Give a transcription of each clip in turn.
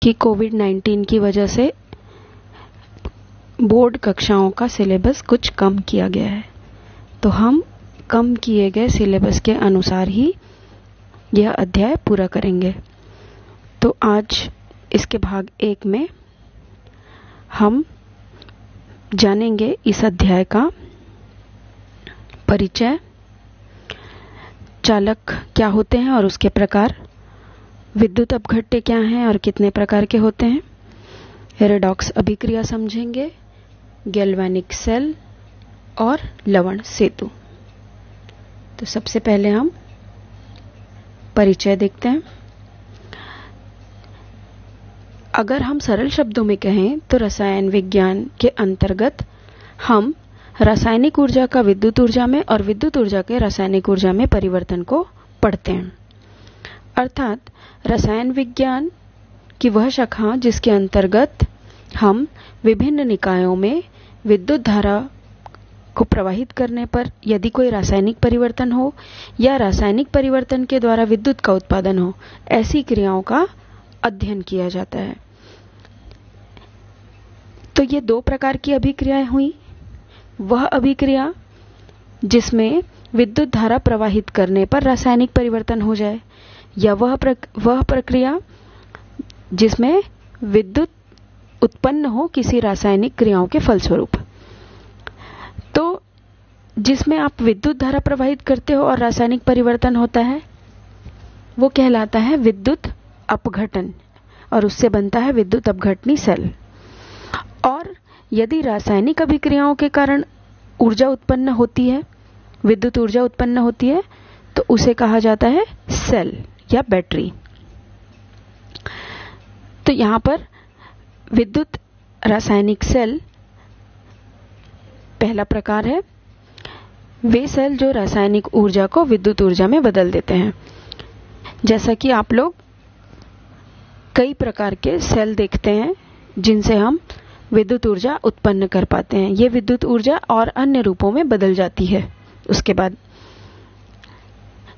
कि कोविड-19 की वजह से बोर्ड कक्षाओं का सिलेबस कुछ कम किया गया है, तो हम कम किए गए सिलेबस के अनुसार ही यह अध्याय पूरा करेंगे। तो आज इसके भाग 1 में हम जानेंगे इस अध्याय का परिचय, चालक क्या होते हैं और उसके प्रकार, विद्युत अपघट्य क्या हैं और कितने प्रकार के होते हैं, रेडॉक्स अभिक्रिया समझेंगे, गैल्वेनिक सेल और लवण सेतु। तो सबसे पहले हम परिचय देखते हैं। अगर हम सरल शब्दों में कहें तो रसायन विज्ञान के अंतर्गत हम रासायनिक ऊर्जा का विद्युत ऊर्जा में और विद्युत ऊर्जा के रासायनिक ऊर्जा में परिवर्तन को पढ़ते हैं। अर्थात रसायन विज्ञान की वह शाखा जिसके अंतर्गत हम विभिन्न निकायों में विद्युत धारा को प्रवाहित करने पर यदि कोई रासायनिक परिवर्तन हो या रासायनिक परिवर्तन के द्वारा विद्युत का उत्पादन हो, ऐसी क्रियाओं का अध्ययन किया जाता है। तो ये 2 प्रकार की अभिक्रियाएं हुई। वह अभिक्रिया जिसमें विद्युत धारा प्रवाहित करने पर रासायनिक परिवर्तन हो जाए, या वह प्रक्रिया जिसमें विद्युत उत्पन्न हो किसी रासायनिक क्रियाओं के फलस्वरूप। तो जिसमें आप विद्युत धारा प्रवाहित करते हो और रासायनिक परिवर्तन होता है वो कहलाता है विद्युत अपघटन, और उससे बनता है विद्युत अपघटनी सेल। और यदि रासायनिक अभिक्रियाओं के कारण ऊर्जा उत्पन्न होती है, विद्युत ऊर्जा उत्पन्न होती है, तो उसे कहा जाता है सेल या बैटरी। तो यहां पर विद्युत रासायनिक सेल पहला प्रकार है। वे सेल जो रासायनिक ऊर्जा को विद्युत ऊर्जा में बदल देते हैं। जैसा कि आप लोग कई प्रकार के सेल देखते हैं जिनसे हम विद्युत ऊर्जा उत्पन्न कर पाते हैं। ये विद्युत ऊर्जा और अन्य रूपों में बदल जाती है। उसके बाद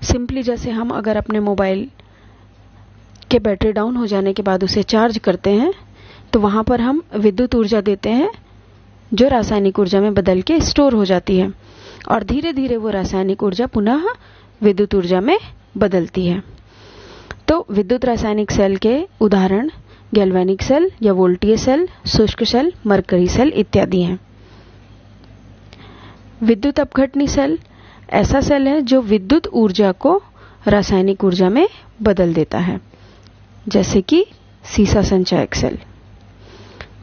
सिंपली जैसे हम अगर अपने मोबाइल के बैटरी डाउन हो जाने के बाद उसे चार्ज करते हैं, तो वहां पर हम विद्युत ऊर्जा देते हैं जो रासायनिक ऊर्जा में बदल के स्टोर हो जाती है, और धीरे धीरे वो रासायनिक ऊर्जा पुनः विद्युत ऊर्जा में बदलती है। तो विद्युत रासायनिक सेल के उदाहरण गैल्वेनिक सेल या वोल्टीय सेल, शुष्क सेल, मरकरी सेल इत्यादि हैं। विद्युत अपघटनी सेल ऐसा सेल है जो विद्युत ऊर्जा को रासायनिक ऊर्जा में बदल देता है, जैसे कि सीसा संचायक सेल।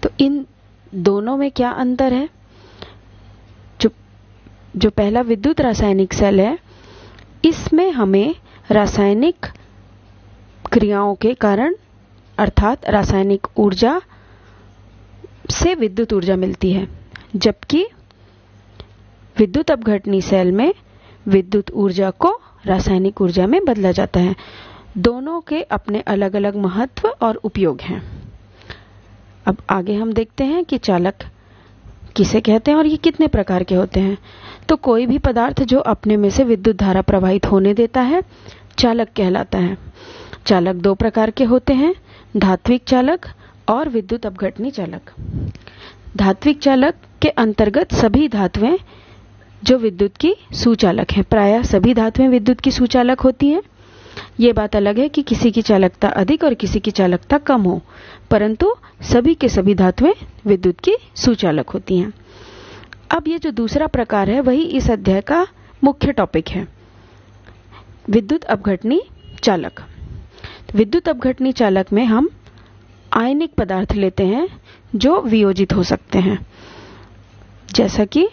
तो इन दोनों में क्या अंतर है? जो पहला विद्युत रासायनिक सेल है, इसमें हमें रासायनिक क्रियाओं के कारण अर्थात रासायनिक ऊर्जा से विद्युत ऊर्जा मिलती है, जबकि विद्युत अपघटनी सेल में विद्युत ऊर्जा को रासायनिक ऊर्जा में बदला जाता है। दोनों के अपने अलग अलग महत्व और उपयोग हैं। अब आगे हम देखते हैं कि चालक किसे कहते हैं और ये कितने प्रकार के होते हैं। तो कोई भी पदार्थ जो अपने में से विद्युत धारा प्रवाहित होने देता है चालक कहलाता है। चालक 2 प्रकार के होते हैं, धात्विक चालक और विद्युत अपघटनी चालक। धात्विक चालक के अंतर्गत सभी धातुएं जो विद्युत की सुचालक हैं। प्रायः सभी धातुएं विद्युत की सुचालक होती हैं। ये बात अलग है कि किसी की चालकता अधिक और किसी की चालकता कम हो, परंतु सभी के सभी धातुएं विद्युत की सुचालक होती हैं। अब ये जो दूसरा प्रकार है वही इस अध्याय का मुख्य टॉपिक है, विद्युत अपघटनी चालक। विद्युत अपघटनी चालक में हम आयनिक पदार्थ लेते हैं जो वियोजित हो सकते हैं। जैसा कि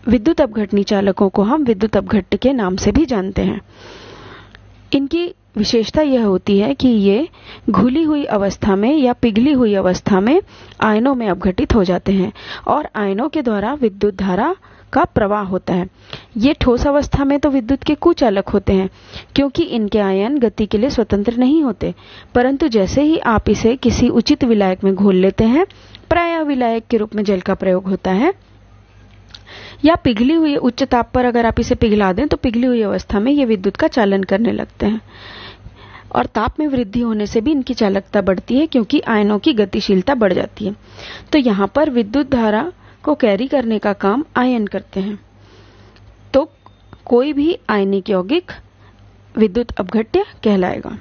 विद्युत अपघटनी चालकों को हम विद्युत अपघट्य के नाम से भी जानते हैं। इनकी विशेषता यह होती है कि ये घुली हुई अवस्था में या पिघली हुई अवस्था में आयनों में अपघटित हो जाते हैं और आयनों के द्वारा विद्युत धारा का प्रवाह होता है। ये ठोस अवस्था में तो विद्युत के कुचालक होते हैं, क्योंकि इनके आयन गति के लिए स्वतंत्र नहीं होते, परंतु जैसे ही आप इसे किसी उचित विलायक में घोल लेते हैं, प्रायः विलायक के रूप में जल का प्रयोग होता है, या पिघली हुई उच्च ताप पर अगर आप इसे पिघला दें तो पिघली हुई अवस्था में ये विद्युत का चालन करने लगते हैं। और ताप में वृद्धि होने से भी इनकी चालकता बढ़ती है, क्योंकि आयनों की गतिशीलता बढ़ जाती है। तो यहाँ पर विद्युत धारा को कैरी करने का काम आयन करते हैं। तो कोई भी आयनिक यौगिक विद्युत अपघट्य कहलाएगा।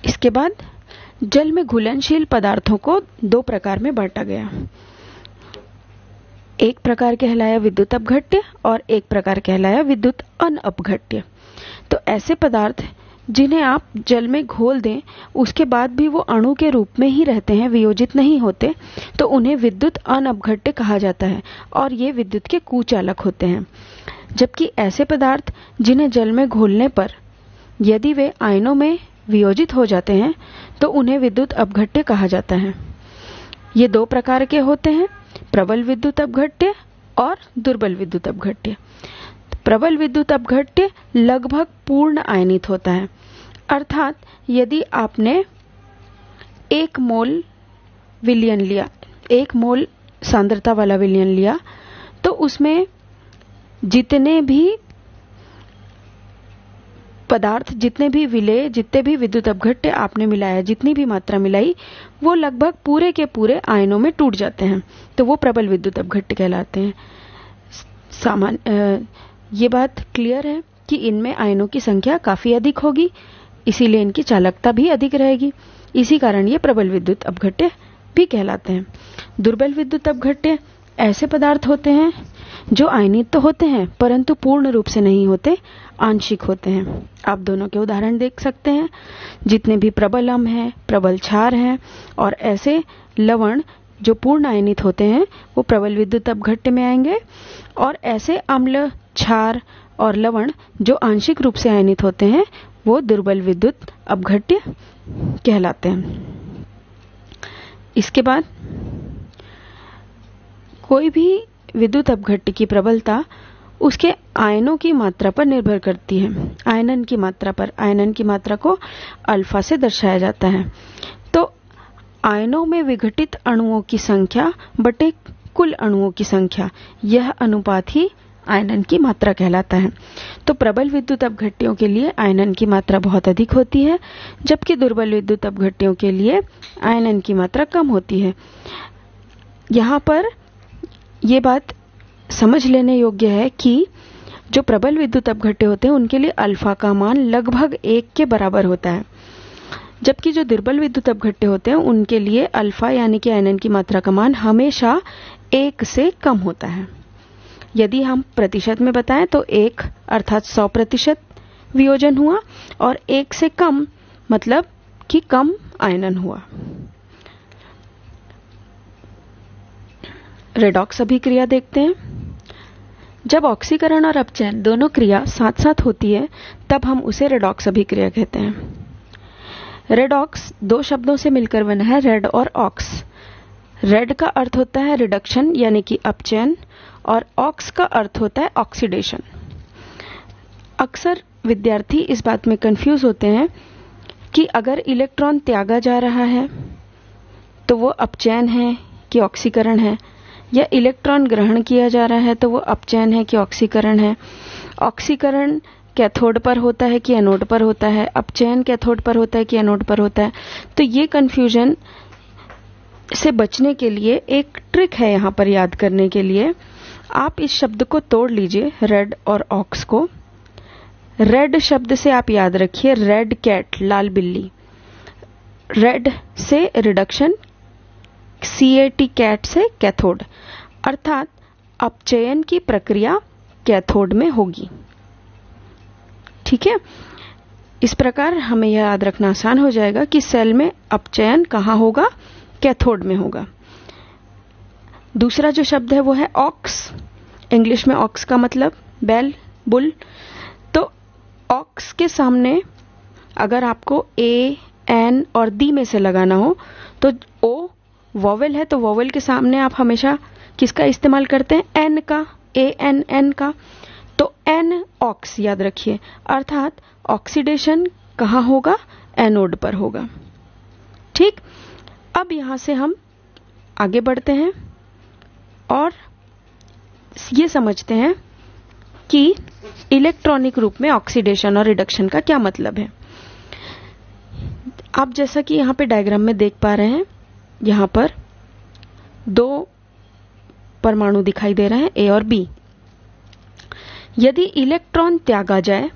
इसके बाद जल में घुलनशील पदार्थों को दो प्रकार में बांटा गया। एक प्रकार कहलाया विद्युत अपघट्य और एक प्रकार कहलाया विद्युत अनअपघट्य। तो ऐसे पदार्थ जिन्हें आप जल में घोल दें उसके बाद भी वो अणु के रूप में ही रहते हैं, वियोजित नहीं होते, तो उन्हें विद्युत अनअपघट्य कहा जाता है और ये विद्युत के कुचालक होते हैं। जबकि ऐसे पदार्थ जिन्हें जल में घोलने पर यदि वे आयनों में वियोजित हो जाते हैं तो उन्हें विद्युत अपघट्य कहा जाता है। ये दो प्रकार के होते हैं, प्रबल विद्युत अपघट्य और दुर्बल विद्युत अपघट्य। प्रबल विद्युत अपघट्य लगभग पूर्ण आयनित होता है, अर्थात यदि आपने 1 मोल विलयन लिया, 1 मोल सांद्रता वाला विलयन लिया, तो उसमें जितने भी पदार्थ, जितने भी विलेय, जितने भी विद्युत अपघट्य आपने मिलाया, जितनी भी मात्रा मिलाई, वो लगभग पूरे के पूरे आयनों में टूट जाते हैं, तो वो प्रबल विद्युत अपघट्य कहलाते हैं। ये बात क्लियर है कि इनमें आयनों की संख्या काफी अधिक होगी, इसीलिए इनकी चालकता भी अधिक रहेगी। इसी कारण ये प्रबल विद्युत अपघट्य भी कहलाते हैं। दुर्बल विद्युत अपघट्य ऐसे पदार्थ होते हैं जो आयनित तो होते हैं परंतु पूर्ण रूप से नहीं होते, आंशिक होते हैं। आप दोनों के उदाहरण देख सकते हैं। जितने भी प्रबल अम्ल हैं, प्रबल क्षार हैं और ऐसे लवण जो पूर्ण आयनित होते हैं वो प्रबल विद्युत अपघट्य में आएंगे, और ऐसे अम्ल, क्षार और लवण जो आंशिक रूप से आयनित होते हैं वो दुर्बल विद्युत अपघट्य कहलाते हैं। इसके बाद कोई भी विद्युत अपघट्य की प्रबलता उसके आयनों की मात्रा पर निर्भर करती है, आयनन की मात्रा पर। आयनन की मात्रा को अल्फा से दर्शाया जाता है। तो आयनों में विघटित अणुओं की संख्या बटे कुल अणुओं की संख्या, यह अनुपात ही आयनन की मात्रा कहलाता है। तो प्रबल विद्युत अपघट्यों के लिए आयनन की मात्रा बहुत अधिक होती है, जबकि दुर्बल विद्युत अपघट्यों के लिए आयनन की मात्रा कम होती है। यहाँ पर ये बात समझ लेने योग्य है कि जो प्रबल विद्युत अपघट्य होते हैं उनके लिए अल्फा का मान लगभग 1 के बराबर होता है, जबकि जो दुर्बल विद्युत अपघट्य होते हैं उनके लिए अल्फा यानी कि आयनन की मात्रा का मान हमेशा 1 से कम होता है। यदि हम प्रतिशत में बताएं तो 1 अर्थात 100% वियोजन हुआ, और 1 से कम मतलब कि कम आयनन हुआ। रेडॉक्स अभिक्रिया देखते हैं। जब ऑक्सीकरण और अपचयन दोनों क्रिया साथ साथ होती है तब हम उसे रेडॉक्स अभिक्रिया कहते हैं। रेडॉक्स 2 शब्दों से मिलकर बना है, रेड और ऑक्स। रेड का अर्थ होता है रिडक्शन यानी कि अपचयन, और ऑक्स का अर्थ होता है ऑक्सीडेशन। अक्सर विद्यार्थी इस बात में कंफ्यूज होते हैं कि अगर इलेक्ट्रॉन त्यागा जा रहा है तो वो अपचयन है कि ऑक्सीकरण है, या इलेक्ट्रॉन ग्रहण किया जा रहा है तो वो अपचयन है कि ऑक्सीकरण है। ऑक्सीकरण कैथोड पर होता है कि एनोड पर होता है, अपचयन कैथोड पर होता है कि एनोड पर होता है। तो ये कंफ्यूजन से बचने के लिए एक ट्रिक है यहाँ पर याद करने के लिए। आप इस शब्द को तोड़ लीजिए, रेड और ऑक्स को। रेड शब्द से आप याद रखिए रेड कैट, लाल बिल्ली। रेड से रिडक्शन, CAT कैट से कैथोड, अर्थात अपचयन की प्रक्रिया कैथोड में होगी। ठीक है, इस प्रकार हमें यह याद रखना आसान हो जाएगा कि सेल में अपचयन कहाँ होगा, कैथोड में होगा। दूसरा जो शब्द है वो है ऑक्स। इंग्लिश में ऑक्स का मतलब बैल, बुल। तो ऑक्स के सामने अगर आपको A, N और D में से लगाना हो तो O वॉवेल है, तो वॉवेल के सामने आप हमेशा किसका इस्तेमाल करते हैं, N का, ANN का। तो N ऑक्स याद रखिए, अर्थात ऑक्सीडेशन कहाँ होगा, एनोड पर होगा। ठीक, अब यहां से हम आगे बढ़ते हैं और ये समझते हैं कि इलेक्ट्रॉनिक रूप में ऑक्सीडेशन और रिडक्शन का क्या मतलब है। आप जैसा कि यहां पे डायग्राम में देख पा रहे हैं, यहां पर दो परमाणु दिखाई दे रहे हैं, ए और बी। यदि इलेक्ट्रॉन त्यागा जाए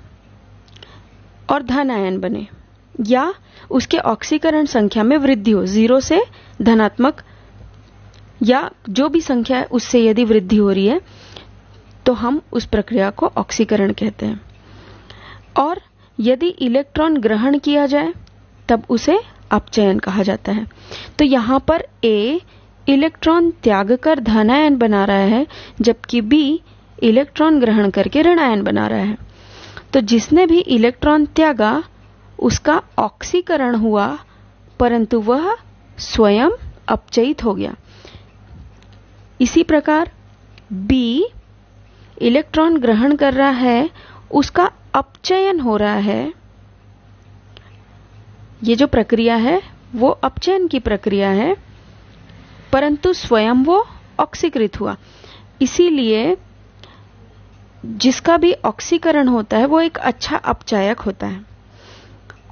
और धन आयन बने या उसके ऑक्सीकरण संख्या में वृद्धि हो, 0 से धनात्मक या जो भी संख्या है उससे यदि वृद्धि हो रही है, तो हम उस प्रक्रिया को ऑक्सीकरण कहते हैं। और यदि इलेक्ट्रॉन ग्रहण किया जाए तब उसे अपचयन कहा जाता है। तो यहां पर ए इलेक्ट्रॉन त्याग कर धनायन बना रहा है, जबकि बी इलेक्ट्रॉन ग्रहण करके ऋणायन बना रहा है। तो जिसने भी इलेक्ट्रॉन त्यागा उसका ऑक्सीकरण हुआ, परंतु वह स्वयं अपचयित हो गया। इसी प्रकार बी इलेक्ट्रॉन ग्रहण कर रहा है, उसका अपचयन हो रहा है। ये जो प्रक्रिया है वो अपचयन की प्रक्रिया है, परंतु स्वयं वो ऑक्सीकृत हुआ। इसीलिए जिसका भी ऑक्सीकरण होता है वो एक अच्छा अपचायक होता है,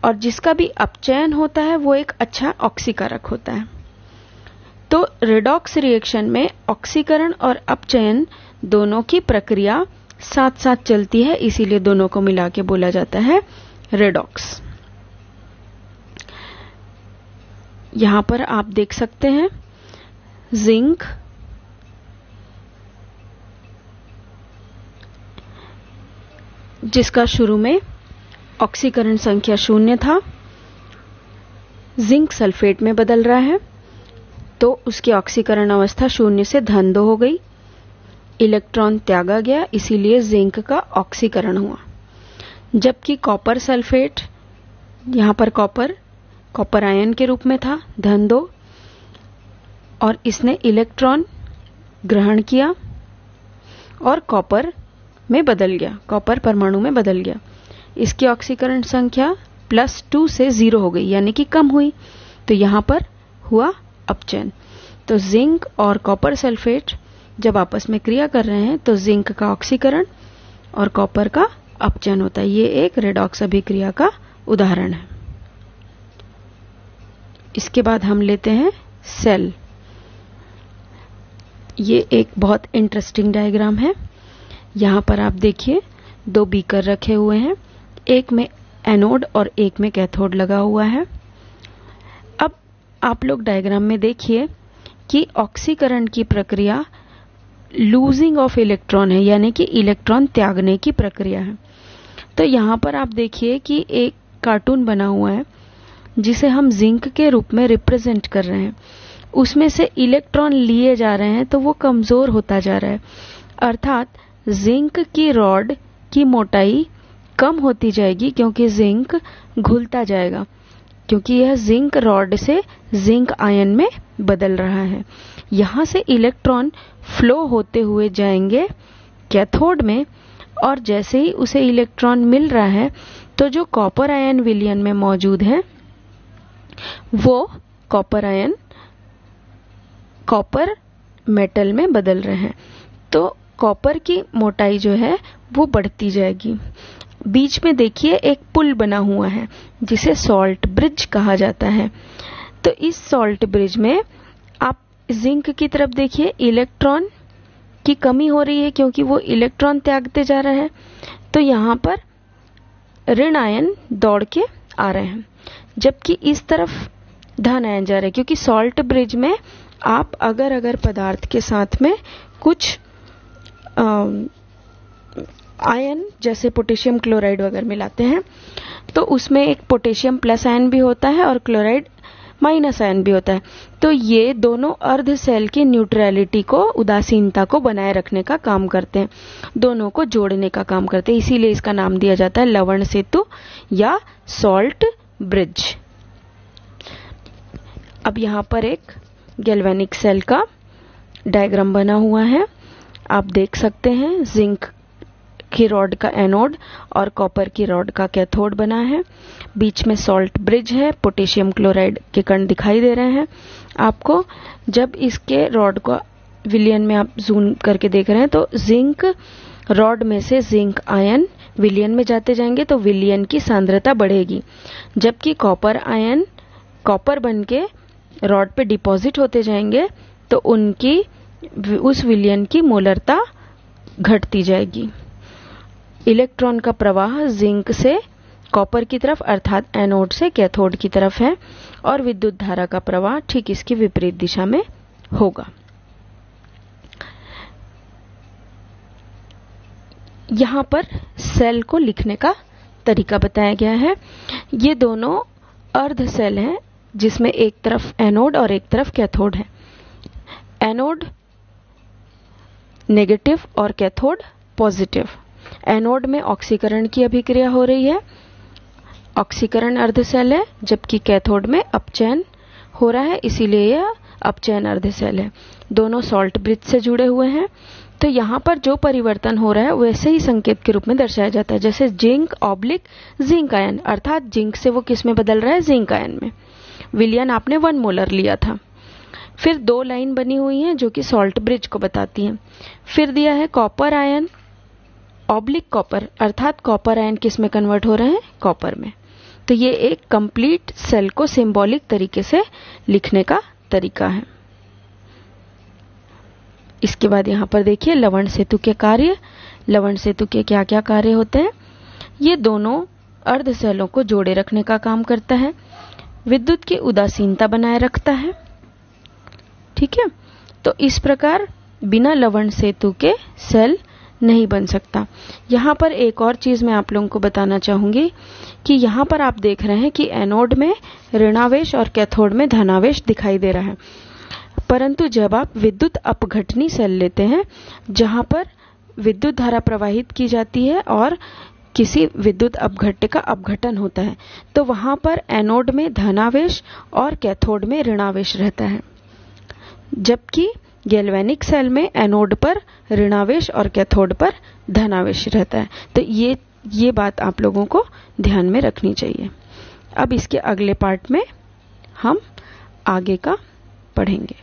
और जिसका भी अपचयन होता है वो एक अच्छा ऑक्सीकारक होता है। तो रेडॉक्स रिएक्शन में ऑक्सीकरण और अपचयन दोनों की प्रक्रिया साथ साथ चलती है, इसीलिए दोनों को मिला के बोला जाता है रेडॉक्स। यहां पर आप देख सकते हैं जिंक, जिसका शुरू में ऑक्सीकरण संख्या 0 था, जिंक सल्फेट में बदल रहा है, तो उसकी ऑक्सीकरण अवस्था 0 से धन 2 हो गई। इलेक्ट्रॉन त्यागा गया, इसीलिए जिंक का ऑक्सीकरण हुआ। जबकि कॉपर सल्फेट, यहां पर कॉपर आयन के रूप में था, धन 2, और इसने इलेक्ट्रॉन ग्रहण किया और कॉपर में बदल गया, कॉपर परमाणु में बदल गया। इसकी ऑक्सीकरण संख्या +2 से 0 हो गई, यानी कि कम हुई। तो यहां पर हुआ अपचयन। तो जिंक और कॉपर सल्फेट जब आपस में क्रिया कर रहे हैं तो जिंक का ऑक्सीकरण और कॉपर का अपचयन होता है। ये एक रेडॉक्स अभिक्रिया का उदाहरण है। इसके बाद हम लेते हैं सेल। ये एक बहुत इंटरेस्टिंग डायग्राम है। यहां पर आप देखिए 2 बीकर रखे हुए हैं, एक में एनोड और एक में कैथोड लगा हुआ है। अब आप लोग डायग्राम में देखिए कि ऑक्सीकरण की प्रक्रिया लूजिंग ऑफ इलेक्ट्रॉन है, यानी कि इलेक्ट्रॉन त्यागने की प्रक्रिया है। तो यहां पर आप देखिए कि एक कार्टून बना हुआ है जिसे हम जिंक के रूप में रिप्रेजेंट कर रहे हैं। उसमें से इलेक्ट्रॉन लिए जा रहे हैं तो वो कमजोर होता जा रहा है, अर्थात जिंक की रॉड की मोटाई कम होती जाएगी, क्योंकि जिंक घुलता जाएगा, क्योंकि यह जिंक रॉड से जिंक आयन में बदल रहा है। यहां से इलेक्ट्रॉन फ्लो होते हुए जाएंगे कैथोड में, और जैसे ही उसे इलेक्ट्रॉन मिल रहा है तो जो कॉपर आयन विलयन में मौजूद है वो कॉपर आयन कॉपर मेटल में बदल रहे हैं। तो कॉपर की मोटाई जो है वो बढ़ती जाएगी। बीच में देखिए एक पुल बना हुआ है जिसे सॉल्ट ब्रिज कहा जाता है। तो इस सॉल्ट ब्रिज में आप जिंक की तरफ देखिए, इलेक्ट्रॉन की कमी हो रही है क्योंकि वो इलेक्ट्रॉन त्यागते जा रहा है। तो यहां पर ऋण आयन दौड़ के आ रहे हैं, जबकि इस तरफ धन आयन जा रहे हैं, क्योंकि सॉल्ट ब्रिज में आप अगर पदार्थ के साथ में कुछ आयन जैसे पोटेशियम क्लोराइड वगैरह मिलाते हैं तो उसमें एक पोटेशियम प्लस आयन भी होता है और क्लोराइड माइनस आयन भी होता है। तो ये दोनों अर्ध सेल की न्यूट्रलिटी को, उदासीनता को बनाए रखने का काम करते हैं, दोनों को जोड़ने का काम करते हैं। इसीलिए इसका नाम दिया जाता है लवण सेतु या सॉल्ट ब्रिज। अब यहां पर एक गैल्वेनिक सेल का डायग्राम बना हुआ है। आप देख सकते हैं जिंक की रॉड का एनोड और कॉपर की रॉड का कैथोड बना है। बीच में सॉल्ट ब्रिज है, पोटेशियम क्लोराइड के कण दिखाई दे रहे हैं आपको। जब इसके रॉड का विलयन में आप जूम करके देख रहे हैं तो जिंक रॉड में से जिंक आयन विलयन में जाते जाएंगे तो विलयन की सांद्रता बढ़ेगी, जबकि कॉपर आयन कॉपर बनके रॉड पे डिपॉजिट होते जाएंगे तो उनकी उस विलयन की मोलरता घटती जाएगी। इलेक्ट्रॉन का प्रवाह जिंक से कॉपर की तरफ अर्थात एनोड से कैथोड की तरफ है और विद्युत धारा का प्रवाह ठीक इसकी विपरीत दिशा में होगा। यहां पर सेल को लिखने का तरीका बताया गया है। ये दोनों अर्ध सेल हैं जिसमें एक तरफ एनोड और एक तरफ कैथोड है। एनोड नेगेटिव और कैथोड पॉजिटिव। एनोड में ऑक्सीकरण की अभिक्रिया हो रही है, ऑक्सीकरण अर्ध सेल है, जबकि कैथोड में अपचयन हो रहा है, इसीलिए यह अपचयन अर्ध सेल है। दोनों सॉल्ट ब्रिज से जुड़े हुए हैं। तो यहां पर जो परिवर्तन हो रहा है वैसे ही संकेत के रूप में दर्शाया जाता है, जैसे जिंक ऑब्लिक जिंक आयन, अर्थात जिंक से वो किस में बदल रहा है, जिंक आयन में। विलयन आपने 1 मोलर लिया था। फिर 2 लाइन बनी हुई हैं जो कि सॉल्ट ब्रिज को बताती हैं। फिर दिया है कॉपर आयन ऑब्लिक कॉपर, अर्थात कॉपर आयन किस में कन्वर्ट हो रहे हैं, कॉपर में। तो ये एक कंप्लीट सेल को सिंबॉलिक तरीके से लिखने का तरीका है। इसके बाद यहां पर देखिए लवण सेतु के कार्य। लवण सेतु के क्या क्या कार्य होते हैं। ये दोनों अर्ध सेलों को जोड़े रखने का काम करता है, विद्युत की उदासीनता बनाए रखता है। ठीक है, तो इस प्रकार बिना लवण सेतु के सेल नहीं बन सकता। यहां पर एक और चीज मैं आप लोगों को बताना चाहूंगी कि यहां पर आप देख रहे हैं कि एनोड में ऋणावेश और कैथोड में धनावेश दिखाई दे रहा है, परंतु जब आप विद्युत अपघटनी सेल लेते हैं जहां पर विद्युत धारा प्रवाहित की जाती है और किसी विद्युत अपघट्य का अपघटन होता है, तो वहां पर एनोड में धनावेश और कैथोड में ऋणावेश रहता है, जबकि गैल्वेनिक सेल में एनोड पर ऋणावेश और कैथोड पर धनावेश रहता है। तो ये बात आप लोगों को ध्यान में रखनी चाहिए। अब इसके अगले पार्ट में हम आगे का पढ़ेंगे।